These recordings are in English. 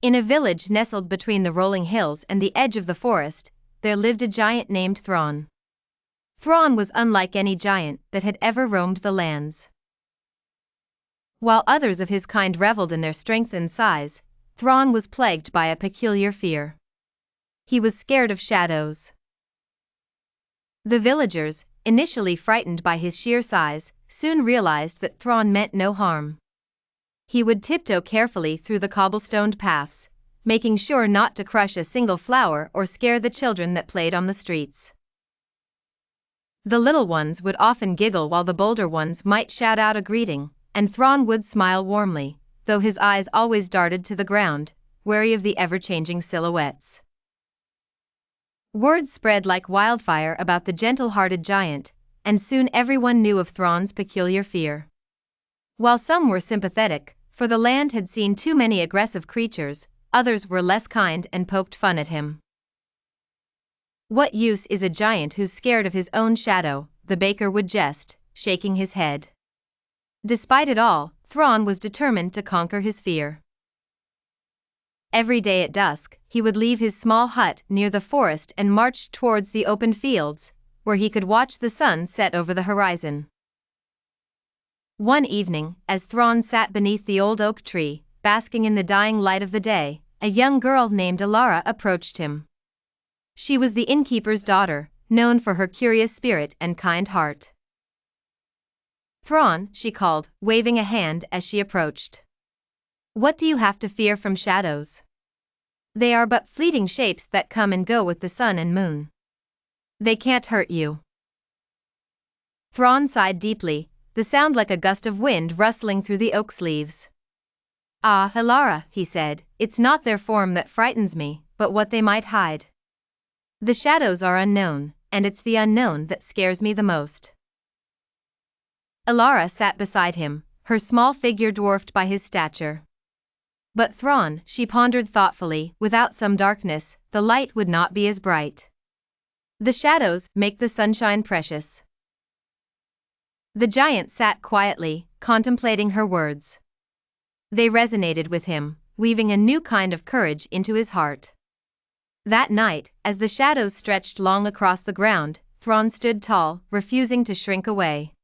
In a village nestled between the rolling hills and the edge of the forest, there lived a giant named Thron. Thron was unlike any giant that had ever roamed the lands. While others of his kind reveled in their strength and size, Thron was plagued by a peculiar fear. He was scared of shadows. The villagers, initially frightened by his sheer size, soon realized that Thron meant no harm. He would tiptoe carefully through the cobblestoned paths, making sure not to crush a single flower or scare the children that played on the streets. The little ones would often giggle while the bolder ones might shout out a greeting, and Thron would smile warmly, though his eyes always darted to the ground, wary of the ever-changing silhouettes. Word spread like wildfire about the gentle-hearted giant, and soon everyone knew of Thron's peculiar fear. While some were sympathetic, for the land had seen too many aggressive creatures, others were less kind and poked fun at him. "What use is a giant who's scared of his own shadow?" the baker would jest, shaking his head. Despite it all, Thron was determined to conquer his fear. Every day at dusk, he would leave his small hut near the forest and march towards the open fields, where he could watch the sun set over the horizon. One evening, as Thron sat beneath the old oak tree, basking in the dying light of the day, a young girl named Elara approached him. She was the innkeeper's daughter, known for her curious spirit and kind heart. "Thron," she called, waving a hand as she approached. "What do you have to fear from shadows? They are but fleeting shapes that come and go with the sun and moon. They can't hurt you." Thron sighed deeply, the sound like a gust of wind rustling through the oak's leaves. "Ah, Elara," he said, "it's not their form that frightens me, but what they might hide. The shadows are unknown, and it's the unknown that scares me the most." Elara sat beside him, her small figure dwarfed by his stature. "But Thron," she pondered thoughtfully, "without some darkness, the light would not be as bright. The shadows make the sunshine precious." The giant sat quietly, contemplating her words. They resonated with him, weaving a new kind of courage into his heart. That night, as the shadows stretched long across the ground, Thron stood tall, refusing to shrink away.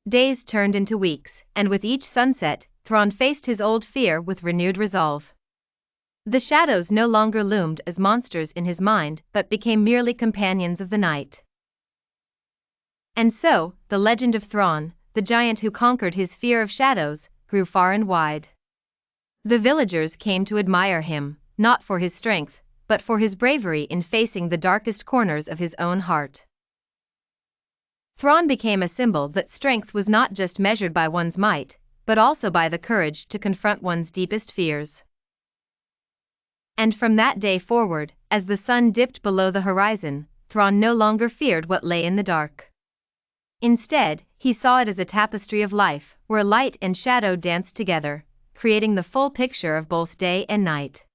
Days turned into weeks, and with each sunset, Thron faced his old fear with renewed resolve. The shadows no longer loomed as monsters in his mind, but became merely companions of the night. And so, the legend of Thron, the giant who conquered his fear of shadows, grew far and wide. The villagers came to admire him, not for his strength, but for his bravery in facing the darkest corners of his own heart. Thron became a symbol that strength was not just measured by one's might, but also by the courage to confront one's deepest fears. And from that day forward, as the sun dipped below the horizon, Thron no longer feared what lay in the dark. Instead, he saw it as a tapestry of life, where light and shadow danced together, creating the full picture of both day and night.